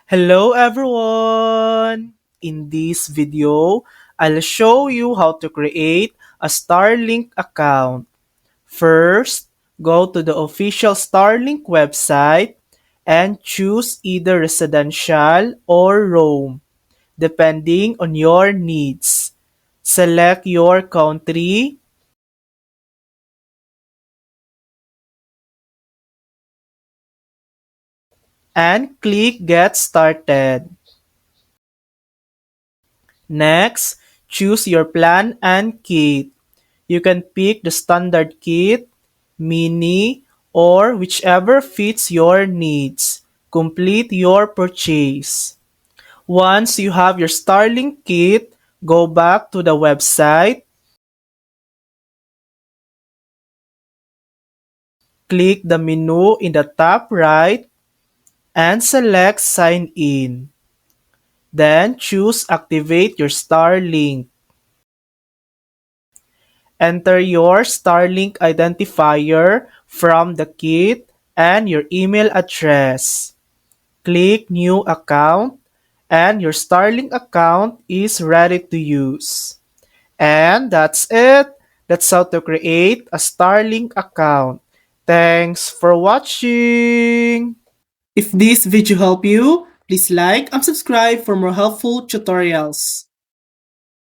Hello everyone! In this video, I'll show you how to create a Starlink account. First, go to the official Starlink website and choose either residential or roam, depending on your needs. Select your country and click Get Started. Next, choose your plan and kit. You can pick the standard kit, mini, or whichever fits your needs. Complete your purchase. Once you have your Starlink kit, go back to the website, click the menu in the top right, and select Sign In. Then choose Activate your Starlink. Enter your Starlink identifier from the kit and your email address. Click New Account, and your Starlink account is ready to use. And that's it. That's how to create a Starlink account. Thanks for watching. If this video helped you, please like and subscribe for more helpful tutorials.